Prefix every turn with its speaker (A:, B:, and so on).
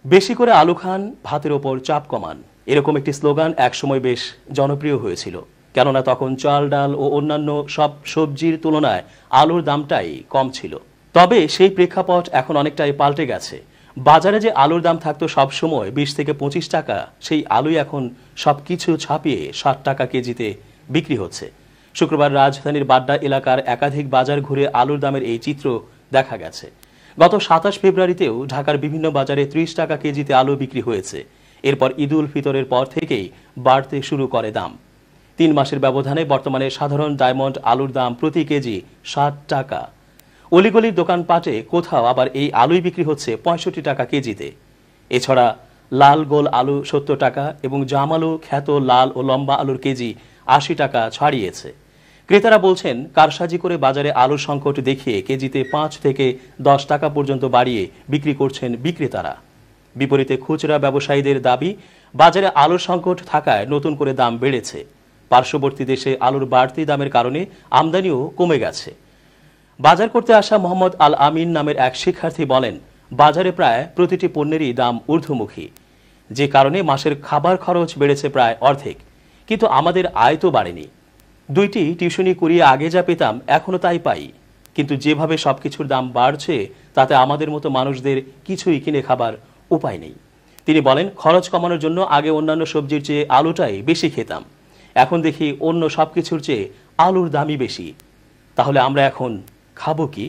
A: বেশি করে আলু খান, ভাতের ওপর চাপ কমান, এরকম একটি স্লোগান একসময় বেশ জনপ্রিয় হয়েছিল। কেননা তখন চাল, ডাল ও অন্যান্য সব সবজির তুলনায় আলুর দামটাই কম ছিল। তবে সেই প্রেক্ষাপট এখন অনেকটাই পাল্টে গেছে। বাজারে যে আলুর দাম থাকতো সবসময় 20 থেকে 25 টাকা, সেই আলুই এখন সবকিছু ছাপিয়ে 60 টাকা কেজিতে বিক্রি হচ্ছে। শুক্রবার রাজধানীর বাড্ডা এলাকার একাধিক বাজার ঘুরে আলুর দামের এই চিত্র দেখা গেছে। গত 27 ফেব্রুয়ারিতেও ঢাকার বিভিন্ন বাজারে 30 টাকা কেজিতে আলু বিক্রি হয়েছে। এরপর ঈদ উল ফিতরের পর থেকেই বাড়তে শুরু করে দাম। 3 মাসের ব্যবধানে বর্তমানে সাধারণ ডায়মন্ড আলুর দাম প্রতি কেজি 60 টাকা। অলিগলির দোকানপাটে কোথাও আবার এই আলুই বিক্রি হচ্ছে 65 টাকা কেজিতে। এছাড়া লাল গোল আলু 70 টাকা এবং জাম আলু, খ্যাত লাল ও লম্বা আলুর কেজি 80 টাকা ছাড়িয়েছে। ক্রেতারা বলছেন, কারসাজি করে বাজারে আলুর সংকট দেখিয়ে কেজিতে 5 থেকে 10 টাকা পর্যন্ত বাড়িয়ে বিক্রি করছেন বিক্রেতারা। বিপরীতে খুচরা ব্যবসায়ীদের দাবি, বাজারে আলুর সংকট থাকায় নতুন করে দাম বেড়েছে। পার্শ্ববর্তী দেশে আলুর বাড়তি দামের কারণে আমদানিও কমে গেছে। বাজার করতে আসা মোহাম্মদ আল আমিন নামের এক শিক্ষার্থী বলেন, বাজারে প্রায় প্রতিটি পণ্যেরই দাম ঊর্ধ্বমুখী, যে কারণে মাসের খাবার খরচ বেড়েছে প্রায় অর্ধেক, কিন্তু আমাদের আয় তো বাড়েনি। 2টি টিউশনি করিয়ে আগে যা পেতাম এখনো তাই পাই, কিন্তু যেভাবে সবকিছুর দাম বাড়ছে তাতে আমাদের মতো মানুষদের কিছুই কিনে খাবার উপায় নেই। তিনি বলেন, খরচ কমানোর জন্য আগে অন্যান্য সবজির চেয়ে আলুটাই বেশি খেতাম, এখন দেখি অন্য সবকিছুর চেয়ে আলুর দামই বেশি। তাহলে আমরা এখন খাবো কি?